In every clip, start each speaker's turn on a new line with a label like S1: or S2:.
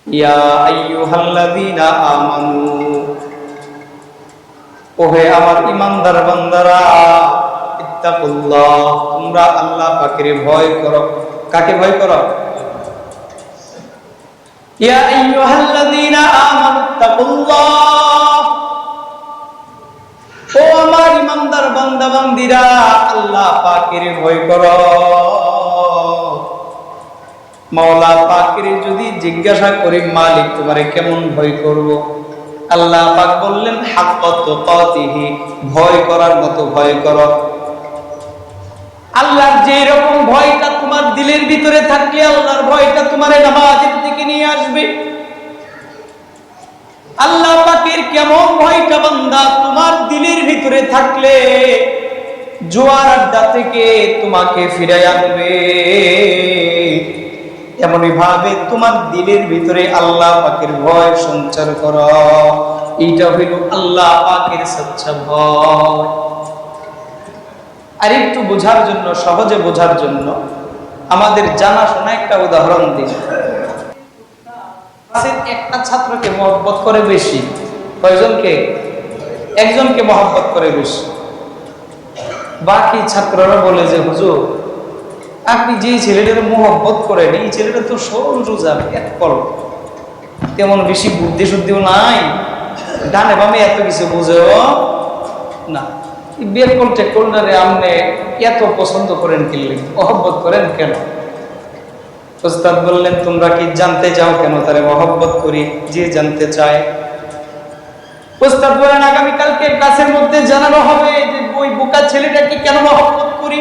S1: ইয়া আইয়ুহাল্লাযীনা আমানু, ওহে আমার ঈমানদার বান্দারা, ইত্তাকুল্লাহ, তোমরা আল্লাহ পাকের ভয় করো। কাকে ভয় করো? ইয়া আইয়ুহাল্লাযীনা আমানু ইত্তাকুল্লাহ, ও আমার ঈমানদার বান্দা বান্দীরা, আল্লাহ পাকের ভয় করো। মাওলা পাকের যদি জিজ্ঞাসা করি, মালিক তোমারে কেমন ভয় করব, আল্লাহ পাক বললেন হাক্কা তুকাতিহি, ভয় করার মতো ভয় করো। আল্লাহর যে রকম ভয়টা তোমার দিলের ভিতরে থাকলে আল্লাহর ভয়টা তোমারে নামাজের দিকে নিয়ে আসবে। আল্লাহ পাকের কেমন ভয়টা বান্দা তোমার দিলের ভিতরে থাকলে জোয়ার আড্ডা থেকে তোমাকে ফিরে আনবে। এমনই ভাবে তোমার দিলের ভিতরে আল্লাহ পাকের ভয় সঞ্চার করো। এইটা হইল আল্লাহ পাকের সচ্চা ভয়। আর একটু বোঝার জন্য, সহজে বোঝার জন্য আমাদের জানাশোনা একটা উদাহরণ দিই। একটা ছাত্রকে মহব্বত করে বেশি, কয়জনকে? একজনকে মহব্বত করে বেশি। বাকি ছাত্ররা বলে যে হুজুর, আপনি যে ছেলেটার মহব্বত করেন এই ছেলেটা তো সরল রোজা, এক কল, তেমন বেশি বুদ্ধি শুদ্ধিও নাই, ডানে বামে এত কিছু বুঝেও না, বের করতে কোনটারে আপনি এত পছন্দ করেন, কিনলেন মহব্বত করেন কেন? উস্তাদ বললেন, তোমরা কি জানতে চাও কেন তারে মহব্বত করি? যে জানতে চায়। উস্তাদ বলেন, আগামীকালকে ক্লাসের মধ্যে জানানো হবে যে ওই বোকা ছেলেটাকে কেন মহব্বত করি।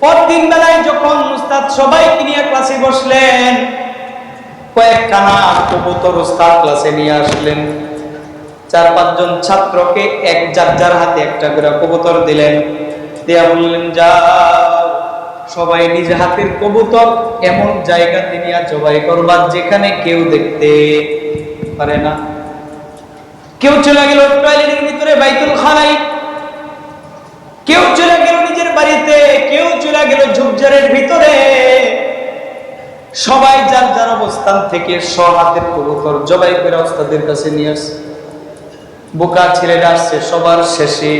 S1: পরদিন বেলায় যখন উস্তাদ সবাইকে নিয়ে ক্লাসে বসলেন, কয়েকখানা কবুতর উস্তাদ ক্লাসে নিয়ে আসলেন। 4-5 জন ছাত্রকে এক যার হাতে একটা করে কবুতর দিলেন, দিয়া বললেন, যাও সবাই নিজ হাতের কবুতর এমন জায়গাতে নিয়ে জবাই করবা যেখানে কেউ দেখতে পারে না। কেউ চলে গেল টয়লেটের ভিতরে, বাইতুল খানায়, কেউ চলে গেল নিজের বাড়িতে, কেউ চলে গেল ঝোপঝাড়ের ভিতরে। সবাই যার যার অবস্থান থেকে হাতের কবুতর জবাই করে ওস্তাদের কাছে নিয়ে আসছে। বোকা ছেলেরা আসছে সবার শেষে,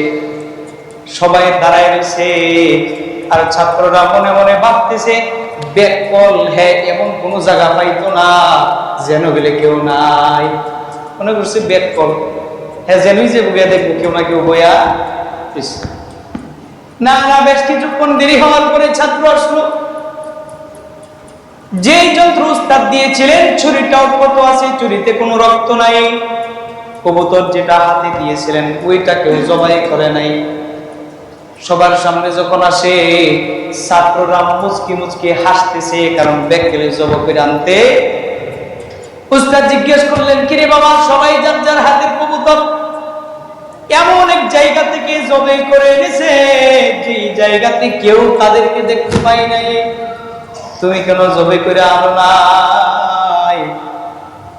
S1: সবাই দাঁড়ায় রয়েছে। আর ছাত্ররা মনে মনে ভাবতেছে, বেকল হ্যাঁ এমন কোন জায়গা পাইতো না যেন গেলে কেউ নাই। মনে করছে বেকল হ্যাঁ যেনই যে বইয়া দেখবো কেউ না কেউ বইয়া। না না, বেশ কিছুক্ষণ দেরি হওয়ার পরে ছাত্র আসলো। যেই যন্ত্র উস্তাদ দিয়েছিলেন ছুরিটা অক্ষত আছে, ছুরিতে কোনো রক্ত নাই। কবুতর যেটা হাতে দিয়েছিলেন ওইটা কেউ জবাই করে নাই। সবার সামনে যখন আসে, ছাত্ররা মুচকি মুচকি হাসতেছে, কারণ বেকলে জবাই করে আনতে। উস্তাদ জিজ্ঞেস করলেন, কিরে বাবা, সবাই যার যার হাতের কবুতর এমন এক জায়গা থেকে জবাই করে এনেছে যে জায়গাতে কেউ তাদেরকে দেখতে পাই নাই, তুমি কেন জবাই করে আনো নাই?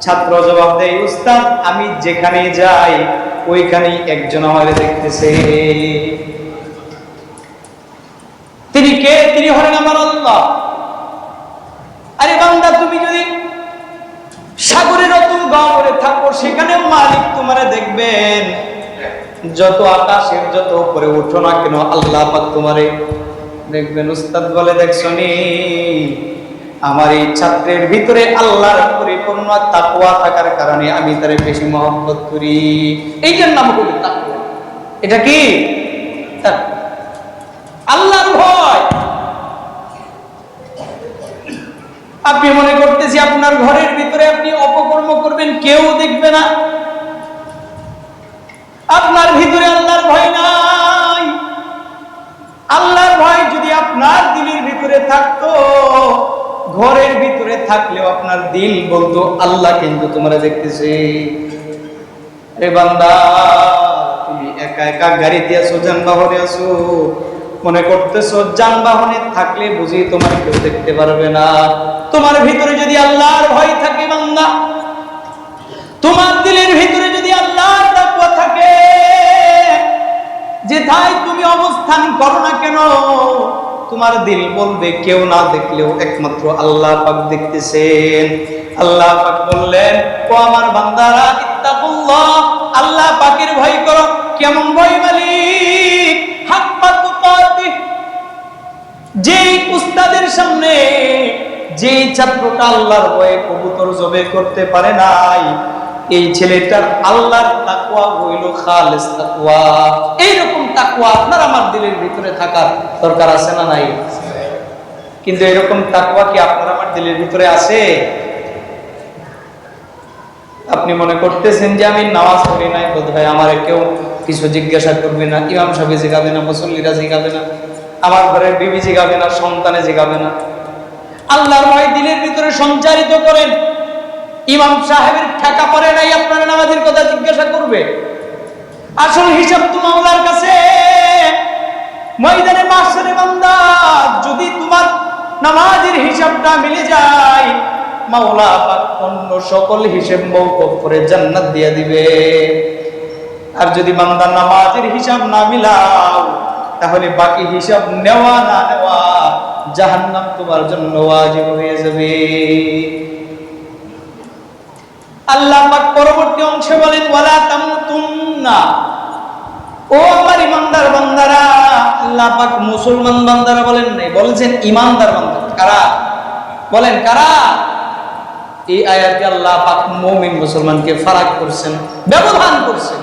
S1: ছাত্র জবাব দেয়, উস্তাদ আমি যেখানে যাই ওইখানেই একজন আমারে দেখতেছে। তিনি কে? তিনি হলেন আমার আল্লাহ। আরে বান্দা, তুমি যদি সাগরের অতুল গহ্বরে থাকো সেখানেও মালিক তোমারে দেখবেন। যত আকাশের যত উপরে উঠো না কেন আল্লাহ পাক তোমারে দেখবেন। উস্তাদ বলে, দেখছনি আমার এই ছাত্রের ভিতরে আল্লাহর পরিপূর্ণ তাকওয়া থাকার কারণে আমি তারে বেশি মহব্বত করি। এইটার নাম হলো তাকওয়া। এটা কি? আল্লাহর ভয়। আপনি মনে করতেছি আপনার ঘরের ভিতরে আপনি অপকর্ম করবেন, কেউ দেখবে না, আপনার ভিতরে আল্লাহর ভয় নাই। আল্লাহর ভয় যদি আপনার দিলের ভিতরে থাকতো, ঘরের ভিতরে থাকলেও আপনার দিল বলতো আল্লাহ কিন্তু তোমরা দেখতেছে। রে বান্দা, তুমি একা একা গাড়িতে আছো, যানবাহনে আছো, মনে করতেছো যানবাহনে থাকলে বুঝি তোমার কেউ দেখতে পারবে না। তোমার ভিতরে যদি আল্লাহর ভয় থাকে বান্দা, তোমার দিলের ভিতরে যদি আল্লাহর তাকওয়া থাকে, যেথায় তুমি অবস্থান করো না কেন তোমার দিল বলবে কেউ না দেখলেও একমাত্র আল্লাহ পাক দেখতেছেন। আল্লাহ পাক বললেন, ও আমার বান্দারা, ইত্তাকুল্লাহ, আল্লাহ পাকের ভয় করো। কেমন ভয়? মালিক হাক্কা তুকাতিহ। যেই উস্তাদের সামনে যে ছাত্রটা আল্লাহর ভয়ে কবুতর জবে করতে পারে নাই, এই ছেলেটার আল্লাহর তাকওয়া হইল খালিস তাকওয়া। এইরকম তাকওয়া আপনার আমার দিলের ভিতরে থাকার দরকার আছে না নাই? কিন্তু এরকম তাকওয়া কি আপনার আমার দিলের ভিতরে আছে? আপনি মনে করতেছেন যে আমি নামাজ পড়ি নাই, বোধহয় আমার কেউ কিছু জিজ্ঞাসা করবে না, ইমাম সাহেব জিগাবে না, মুসল্লিরা জিগাবে না, আমার ঘরের বিবি জিগাবে না, সন্তানে জিগাবে না। আল্লাহর ভয় দিলের ভিতরে সঞ্চারিত করেন। ইমাম সাহেবের ঠেকা পড়ে নাই আপনার নামাজের কথা জিজ্ঞাসা করবে। আসল হিসাব তো মাওলার কাছে। ময়দানে মাহশারে বান্দা, যদি তোমার নামাজের হিসাবটা মিলে যায়, মাওলা পাক অন্য সকল হিসাব মওকুফ করে জান্নাত দিয়ে দিবে। আর যদি বান্দা নামাজের হিসাব না মিলাও, তাহলে বাকি হিসাব নেওয়া না নেওয়া জাহান্নাম তোমার জন্য ওয়াজিব হয়ে যাবে। আল্লাহ পাক পরবর্তী অংশে বলেন, ওয়ালা তামুতুন্না, ও আমার ইমানদার বান্দারা। আল্লাহ পাক মুসলমান বান্দারা বলেন নাই, বলেছেন ইমানদার বান্দারা। কারা বলেন? কারা? এই আয়াতে আল্লাহ পাক মুমিন মুসলমানকে ফারাক করছেন, ব্যবধান করছেন।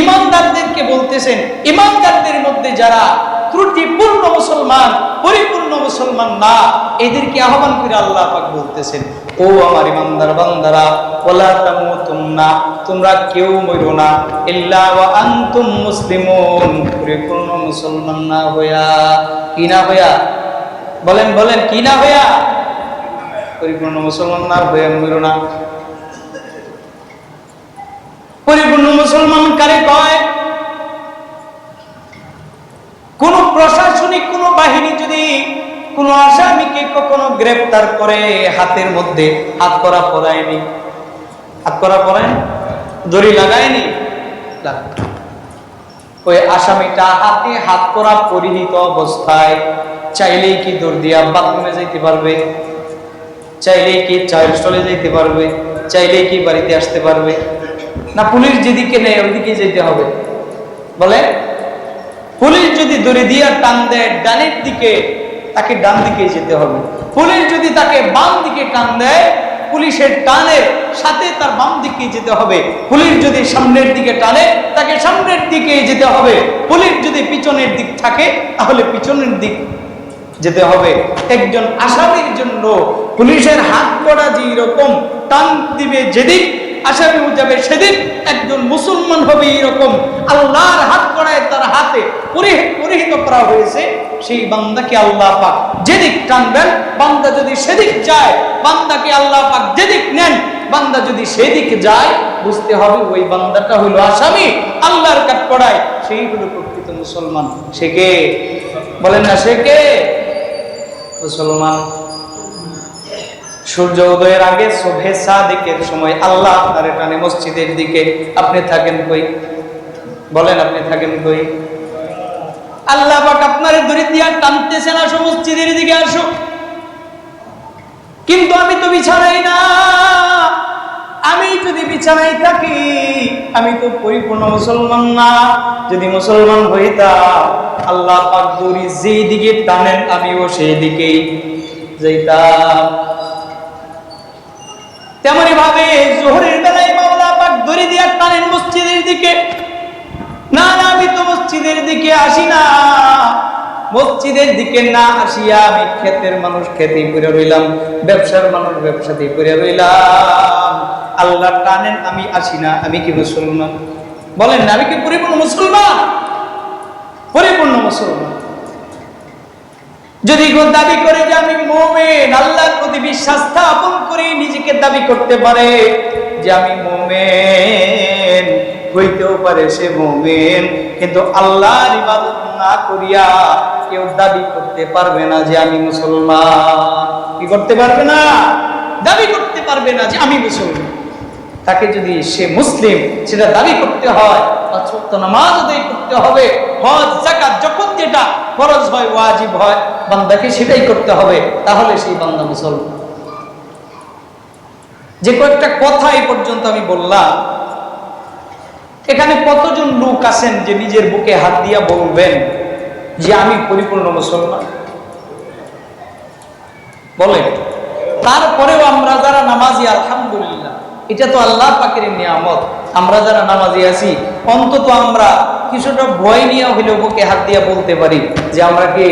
S1: ইমানদারদেরকে বলতেছেন, ইমানদারদের মধ্যে যারা ত্রুটিপূর্ণ মুসলমান, পরিপূর্ণ মুসলমান না, এদেরকে আহ্বান করে আল্লাহ পাক বলতেছেন, ও আমার ইমানদার বান্দারা, ওয়ালা তামুতুন্না, তোমরা কেউ মরো না, ইল্লা ওয়া আনতুম মুসলিমুন, পরিপূর্ণ মুসলমান না হইয়া। কি না হইয়া? বলেন বলেন, কি না হইয়া? পরিপূর্ণ মুসলমান না হইয়া মরো না। পরিপূর্ণ মুসলমান কারে কয়? কোন প্রশাসনিক কোন বাহিনী যদি কোন আসামিকে কখনো গ্রেফতার করে, হাতের মধ্যে হাত করা পরায়নি, হাত করা পরায়নি, দড়ি লাগায়নি, ওই আসামিটা হাতে হাত করা পরিহিত অবস্থায় চাইলেই কি দৌড় দিয়া বাথরুমে যাইতে পারবে? চাইলেই কি চাইল্ড স্টলে যাইতে পারবে? চাইলেই কি বাড়িতে আসতে পারবে? না পুলিশ যেদিকে নেয় ওইদিকে যেতে হবে? বলে পুলিশ যদি দড়ি দিয়া টান দেয় ডানের দিকে, তাকে ডান দিকে যেতে হবে। পুলিশ যদি তাকে বাম দিকে টান দেয়, পুলিশের টানের সাথে তার বাম দিকে যেতে হবে। পুলিশ যদি সামনের দিকে টানে, তাকে সামনের দিকে যেতে হবে। পুলিশ যদি পিছনের দিক থাকে, তাহলে পিছনের দিক যেতে হবে। একজন আসামির জন্য পুলিশের হাত করা যে রকম টান দিবে যেদিক আসামি যাবে সেদিক, একজন মুসলমান হবে এরকম আল্লাহর হাত করায় তার হাতে পরিহিত করা হয়েছে। সেই বান্দাকে আল্লাহ পাক যেদিক টানবেন, বান্দা যদি সেদিক যায়, বান্দাকে আল্লাহ পাক যেদিক নেন, বান্দা যদি সেদিক যায়, বুঝতে হবে ওই বান্দাটা হলো আসামি, আল্লাহর কাঠ করায় সেই হলো প্রকৃত মুসলমান। সে কে? বলেন না, সে কে? মুসলমান। সূর্য উদয়ের আগে সুবহে সাদিকের সময় আল্লাহ আপনার টানে মসজিদের দিকে। আপনি থাকেন কই? বলেন, আপনি থাকেন কই? আল্লাহ পাক আপনার দড়ি দিয়া টানতেছেন, আসো মসজিদের দিকে আসো। কিন্তু আমি তো বিছানায় না। আমি যদি বিছানায় থাকি, আমি তো পরিপূর্ণ মুসলমান না। যদি মুসলমান হইতাম, আল্লাহ পাক দড়ি যেই দিকে টানেন আমিও সেই দিকেই যাইতাম। তেমনি ভাবে জোহরের বেলায় মাওলা পাক দড়ি দিয়া টানেন মসজিদের দিকে। না না, আমি তো মসজিদের দিকে আসি না। মসজিদের দিকে না আসিয়া আমি ক্ষেতের মানুষ খেতেই পড়ে রইলাম, ব্যবসার মানুষ ব্যবসাতেই পড়ে রইলাম। আল্লাহ টানেন, আমি আসি না। আমি কি মুসলমান? বলেন না, আমি কি পরিপূর্ণ মুসলমান? পরিপূর্ণ মুসলমান। যদি কেউ দাবি করে যে আমি মুমিন, আল্লাহর প্রতি বিশ্বাস স্থাপন করে নিজেকে দাবি করতে পারে যে আমি মুমিন, হইতেও পারে সে মুমিন, কিন্তু আল্লাহর ইবাদত না করিয়া কেউ দাবি করতে পারবে না যে আমি মুসলমান। কি করতে পারবে না? দাবি করতে পারবে না যে আমি মুসলমান। তাকে যদি সে মুসলিম সেটা দাবি করতে হয়, পাঁচ ওয়াক্ত নামাজ আদায় করতে হবে, হজ যাকাত যখন যেটা ফরজ হয়, ওয়াজিব হয়, বান্দাকে সেটাই করতে হবে, তাহলে সেই বান্দা মুসলমান। যে কয়েকটা কথা এই পর্যন্ত আমি বললাম, এখানে কতজন লোক আছেন যে নিজের বুকে হাত দিয়া বলবেন যে আমি পরিপূর্ণ মুসলমান? বলেন। তারপরেও আমরা যারা নামাজি, আলহামদুলিল্লাহ, এটা তো আল্লাহ পাকের নিয়ামত। আমরা যারা নামাজি আছি, অন্তত আমরা কিছুটা ভয় নিয়ে হইলেও বুকে হাত দিয়া বলতে পারি যে আমরা কি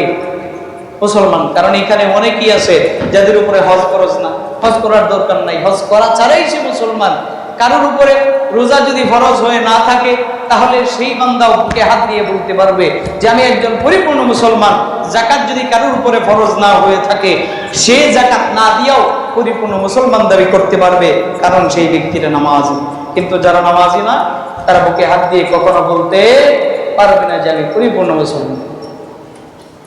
S1: মুসলমান। কারণ এখানে অনেকেই আছে যাদের উপরে হজ ফরজ না, হজ করার দরকার নাই, হজ করা ছাড়াই সে মুসলমান। কারোর উপরে রোজা যদি ফরজ হয়ে না থাকে, তাহলে সেই বান্দাও বুকে হাত দিয়ে বলতে পারবে যে আমি একজন পরিপূর্ণ মুসলমান। যাকাত যদি কারোর উপরে ফরজ না হয়ে থাকে, সে যাকাত না দিয়েও পরিপূর্ণ মুসলমান দাবি করতে পারবে, কারণ সেই ব্যক্তিরা নামাজি। কিন্তু যারা নামাজি না, তারা বুকে হাত দিয়ে কখনো বলতে পারবে না যে আমি পরিপূর্ণ মুসলমান।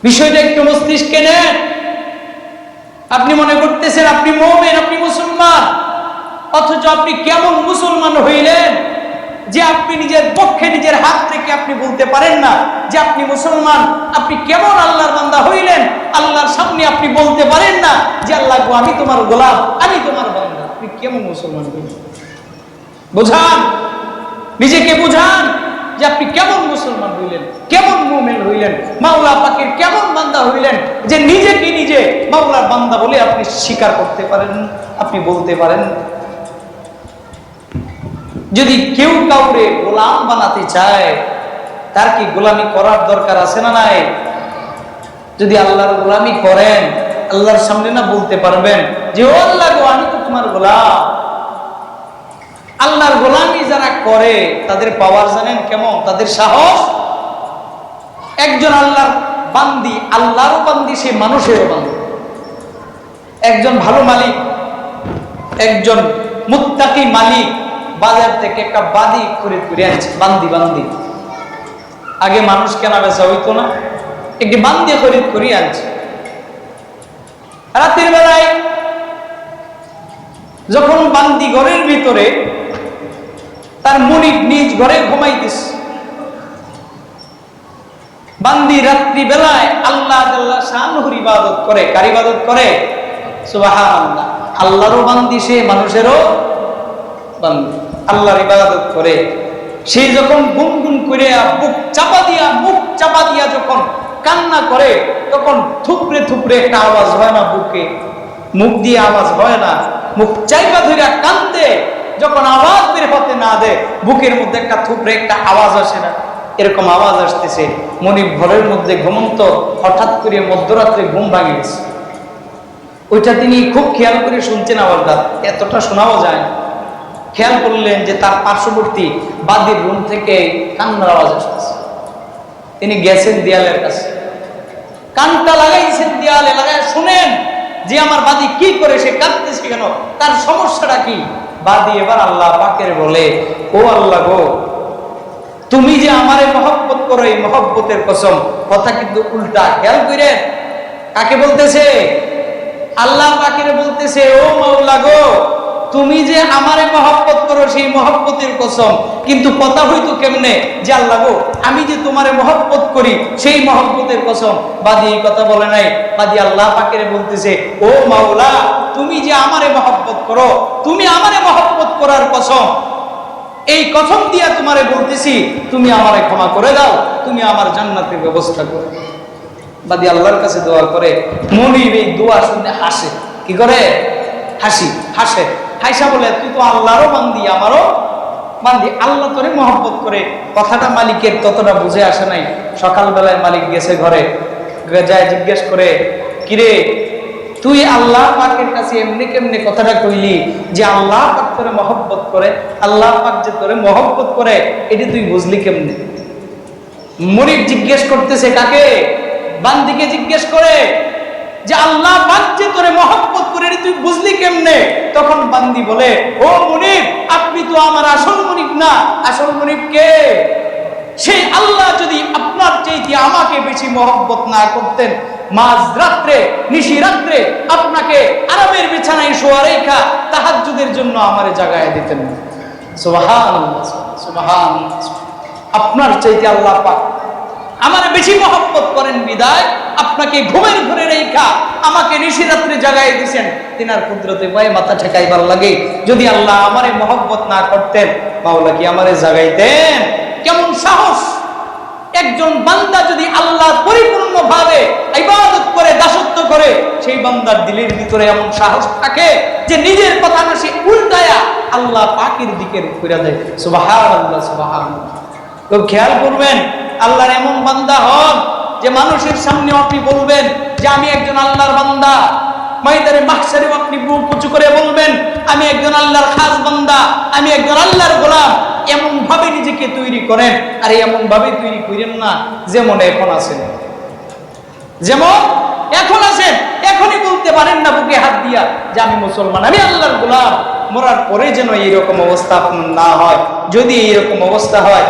S1: বিষয়টা একটু মস্তিষ্কে নেন। আপনি মনে করতেছেন আপনি মুমিন, আপনি মুসলমান, অথচ আপনি কেমন মুসলমান হইলেন যে আপনি নিজের পক্ষে নিজের হাত থেকে আপনি বলতে পারেন না যে আপনি মুসলমান। আপনি কেমন আল্লাহর বান্দা হইলেন, আল্লাহর সামনে আপনি বলতে পারেন না যে আল্লাহ গো আমি তোমার গোলাম, আমি তোমার বান্দা। আপনি কেমন মুসলমান হইলেন? বুঝান, নিজেকে বুঝান যে আপনি কেমন মুসলমান হইলেন, কেমন মুমিন হইলেন, মাওলা পাকের কেমন বান্দা হইলেন যে নিজেকে নিজে মাওলার বান্দা বলে আপনি স্বীকার করতে পারেন, আপনি বলতে পারেন। যদি কেউ কাউরে গোলাম বানাতে চায়, তার কি গোলামি করার দরকার আছে না নাই? যদি আল্লাহর গোলামি করেন, আল্লাহর সামনে না বলতে পারবেন যে ও আল্লাহ গো আমি তো তোমার গোলাম। আল্লাহর গোলামি যারা করে তাদের পাওয়ার জানেন কেমন, তাদের সাহস। একজন আল্লাহর বান্দি, আল্লাহরও বান্দি, সে মানুষেরও বান্দি। একজন ভালো মালিক, একজন মুত্তাকি মালিক বাজার থেকে একটা বাদি খরিদ করে আনছে, বান্দি। আগে মানুষ কেনা বেচা হইতো না, একটি বান্দি খরিদ করে আনছে। রাতের বেলায় যখন বান্দি ঘরের ভিতরে, তার মুনিব নিজ ঘরে ঘুমাইতেছে। বান্দি রাত্রি বেলায় আল্লাহ জাল্লা শানুর ইবাদত করে। কার ইবাদত করে? সুবহানাল্লাহ। আল্লাহরও বান্দি সে, মানুষেরও বান্দি, আল্লাহর ইবাদত করে। সে যখন গুনগুন করে মুখ চাপা দিয়া যখন কান্না করে, তখন থুপড়ে থুপড়ে একটা আওয়াজ হয় না বুকে, মুখ দিয়ে আওয়াজ হয় না, মুখ চাইপা ধরে কান্দে। যখন আওয়াজ বের হতে না দেয়, বুকের মধ্যে একটা থুপড়ে একটা আওয়াজ আসে না, এরকম আওয়াজ আসতেছে। মনিব ঘরের মধ্যে ঘুমন্ত, হঠাৎ করে মধ্যরাত্রে ঘুম ভাঙে গেছে। ওইটা তিনি খুব খেয়াল করে শুনছেন আওয়াজটা, এতটা শোনাও যায়। খেয়াল করলেন যে তার পার্শ্ববর্তী বাদির রুম থেকে কান্নার আওয়াজ আসতেছে। তিনি গেছেন দেয়ালের কাছে, কানটা লাগাইছেন দেয়ালে, লাগাই শুনেন যে আমার বাদি কি করে, সে কাঁদতেছে কেন, তার সমস্যাটা কি। বাদি এবার আল্লাহ পাকের বলে, ও আল্লাহ গো, তুমি যে আমারে মহব্বত করো, এই মহব্বতের কসম। কথা কিন্তু উল্টা, খেয়াল করে কাকে বলতেছে? আল্লাহ পাকের বলতেছে, ও মাওলা গো, তুমি যে আমারে মহব্বত করো সেই মহব্বতের কসম। কিন্তু কথা হইতো কেমনে যে আল্লাহ গো আমি যে তোমারে মহব্বত করি সেই মহব্বতের কসম। বাদি এই কথা বলে নাই, বাদি আল্লাহ পাকের বলতেছে, ও মাওলা, তুমি যে আমারে মহব্বত করো, তুমি আমারে মহব্বত করার কসম, এই কসম দিয়া তোমারে বলতেছি, তুমি আমারে ক্ষমা করে দাও, তুমি আমার জান্নাতের ব্যবস্থা করো। বাদি আল্লাহর কাছে দোয়া করে। মনিব এই দোয়া শুনে হাসে। কি করে? হাসে। হাসা বলে, তুই তো আল্লাহরও বান্দি, আমারও বান্দি, আল্লাহ তোরে মহব্বত করে। কথাটা মালিকের ততটা বুঝে আসে নাই। সকালবেলায় মালিক গেছে ঘরে, যায় জিজ্ঞেস করে, কিরে তুই আল্লাহ পাকের কাছে এমনি কেমনি কথাটা কইলি যে আল্লাহ পাক তোরে মহব্বত করে, আল্লাহ পাক যে তোরে মহব্বত করে, এটি তুই বুঝলি কেমনে? মনিব জিজ্ঞেস করতেছে কাকে? বান্দিকে জিজ্ঞেস করে যে আল্লাহ পাক যে তোরে মহব্বত করে, তুই বুঝলি কেমনে? তখন বান্দি বলে, ও মুনিব, আপনি তো আমার আসল মুনিব না। আসল মুনিব কে? সেই আল্লাহ যদি আপনার চাইতে আমাকে বেশি মহব্বত না করতেন, মাঝ রাত্রে নিশি রাত্রে আপনাকে আরামের বিছানায় শোয়া রেখা তাহাজ্জুদের জন্য আমারে জাগায় দিতেন। সুবহানাল্লাহ, সুবহানাল্লাহ। আপনার চাইতে আল্লাহ পাক আমার বেশি মহব্বত করেন বিদায় আপনাকে ঘুমের ঘরে রেখা আমাকে নিশিরাত্রে জাগাই দিয়েছেন। তিনার কুদরতে পায়ে মাথা ঠেকাইবার লাগে। যদি আল্লাহ আমারে মহব্বত না করতেন, মাওলা কি আমারে জাগাইতেন? কেমন সাহস! একজন বান্দা যদি আল্লাহ পরিপূর্ণভাবে ইবাদত করে, দাসত্ব করে, সেই বান্দার দিলের ভিতরে এমন সাহস থাকে যে নিজের কথা না সে উল্টায়া আল্লাহ পাকের দিকে ফিরে দেয়। সুবহানাল্লাহ, সুবহানাল্লাহ। তো খেয়াল করবেন, আল্লাহর এমন বান্দা হন যে মানুষের সামনে আপনি বলবেন যে আমি একজন আল্লাহর বান্দা। ময়দানে মাহশারে আপনি বুক উঁচু করে বলবেন আমি একজন আল্লাহর খাস বান্দা, আমি একজন আল্লাহর গোলাম। এমন ভাবে নিজেকে তৈরি করেন। আর এমন ভাবে তৈরি করেন না যেমন এখন আছেন, যেমন এখন আছেন। এখনই বলতে পারেন না বুকে হাত দিয়া যে আমি মুসলমান, আমি আল্লাহর গোলাম। মরার পরে যেন এইরকম অবস্থা আপনার না হয়। যদি এইরকম অবস্থা হয়